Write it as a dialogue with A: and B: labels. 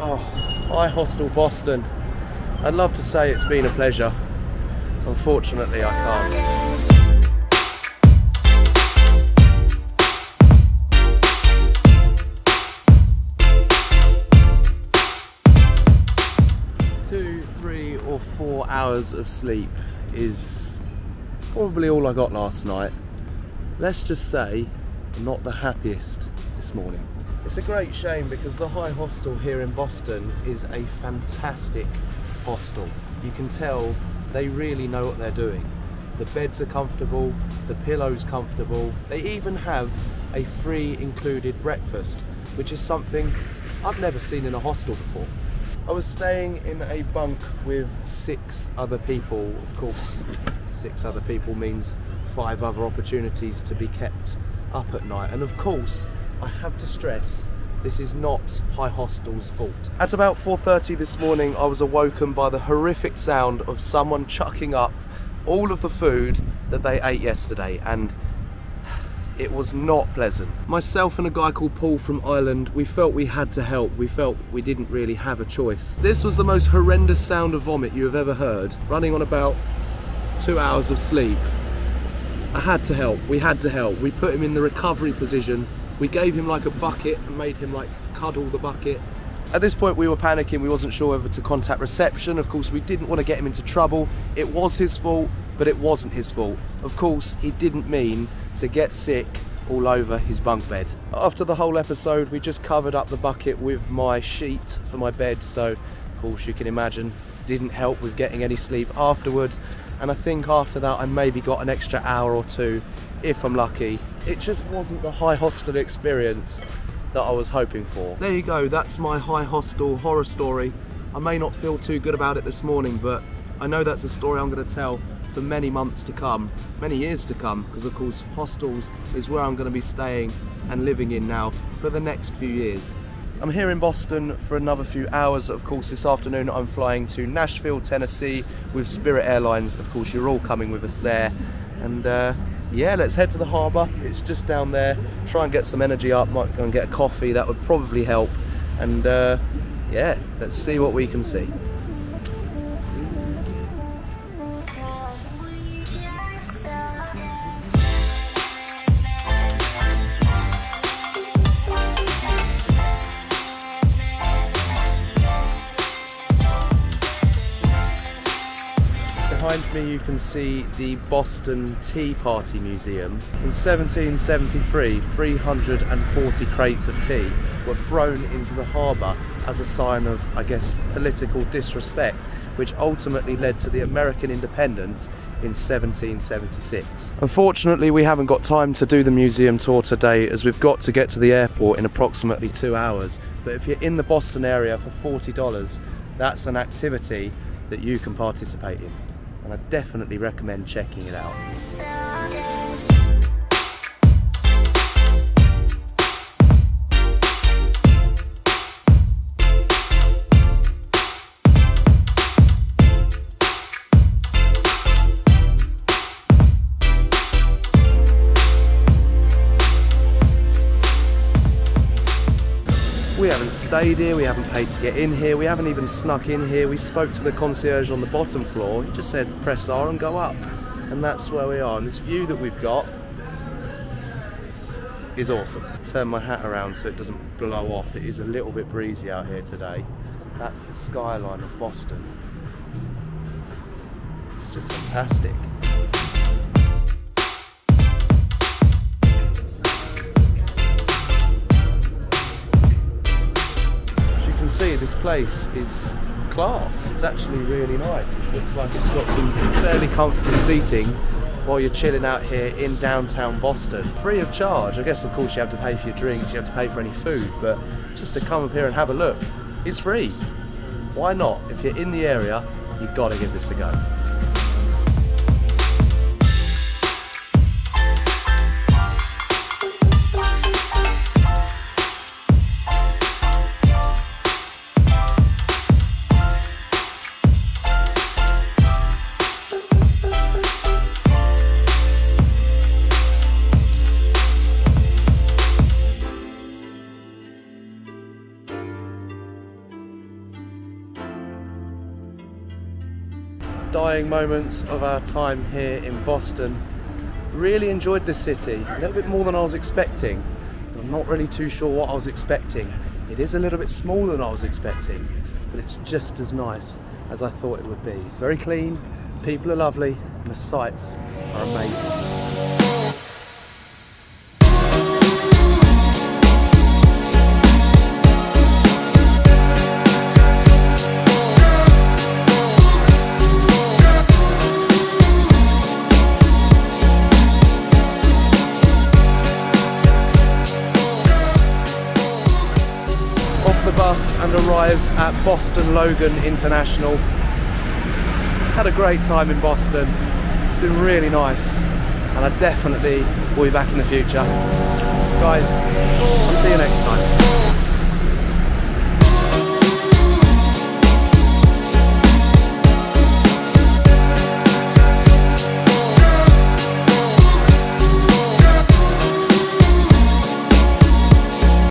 A: Oh, Hi Hostel Boston. I'd love to say it's been a pleasure. Unfortunately, I can't. 2, 3 or 4 hours of sleep is probably all I got last night. Let's just say I'm not the happiest this morning. It's a great shame because the Hi Hostel here in Boston is a fantastic hostel. You can tell they really know what they're doing. The beds are comfortable, the pillows comfortable. They even have a free included breakfast, which is something I've never seen in a hostel before. I was staying in a bunk with 6 other people. Of course, 6 other people means 5 other opportunities to be kept up at night. And of course, I have to stress, this is not Hi Hostel's fault. At about 4:30 this morning, I was awoken by the horrific sound of someone chucking up all of the food that they ate yesterday, and it was not pleasant. Myself and a guy called Paul from Ireland, we felt we had to help. We felt we didn't really have a choice. This was the most horrendous sound of vomit you have ever heard, running on about 2 hours of sleep. I had to help, we had to help. We put him in the recovery position. We gave him like a bucket and made him like cuddle the bucket. At this point we were panicking, we wasn't sure whether to contact reception. Of course we didn't want to get him into trouble. It was his fault, but it wasn't his fault. Of course he didn't mean to get sick all over his bunk bed. After the whole episode we just covered up the bucket with my sheet for my bed, so of course you can imagine didn't help with getting any sleep afterward. And I think after that I maybe got an extra hour or 2 if I'm lucky. It just wasn't the Hi Hostel experience that I was hoping for. There you go, that's my Hi Hostel horror story. I may not feel too good about it this morning, but I know that's a story I'm going to tell for many months to come, many years to come, because of course hostels is where I'm going to be staying and living in now for the next few years. I'm here in Boston for another few hours. Of course this afternoon I'm flying to Nashville, Tennessee with Spirit Airlines. Of course you're all coming with us there, and yeah, let's head to the harbour. It's just down there. Try and get some energy up, might go and get a coffee, that would probably help. And yeah, let's see what we can see. Behind me you can see the Boston Tea Party Museum. In 1773, 340 crates of tea were thrown into the harbour as a sign of, I guess, political disrespect, which ultimately led to the American independence in 1776. Unfortunately, we haven't got time to do the museum tour today, as we've got to get to the airport in approximately 2 hours. But if you're in the Boston area for $40, that's an activity that you can participate in. And I definitely recommend checking it out. We haven't stayed here, we haven't paid to get in here, we haven't even snuck in here. We spoke to the concierge on the bottom floor. He just said press R and go up, and that's where we are. And this view that we've got is awesome. Turn my hat around so it doesn't blow off. It is a little bit breezy out here today. That's the skyline of Boston. It's just fantastic. See, this place is class. It's actually really nice. It looks like it's got some fairly comfortable seating while you're chilling out here in downtown Boston. Free of charge. I guess of course you have to pay for your drinks, you have to pay for any food, but just to come up here and have a look is free. Why not? If you're in the area, you've got to give this a go. dying moments of our time here in Boston. Really enjoyed the city, a little bit more than I was expecting. I'm not really too sure what I was expecting. It is a little bit smaller than I was expecting, but it's just as nice as I thought it would be. It's very clean, people are lovely, and the sights are amazing. The bus and arrived at Boston Logan International. Had a great time in Boston. It's been really nice and I definitely will be back in the future. Guys, I'll see you next time.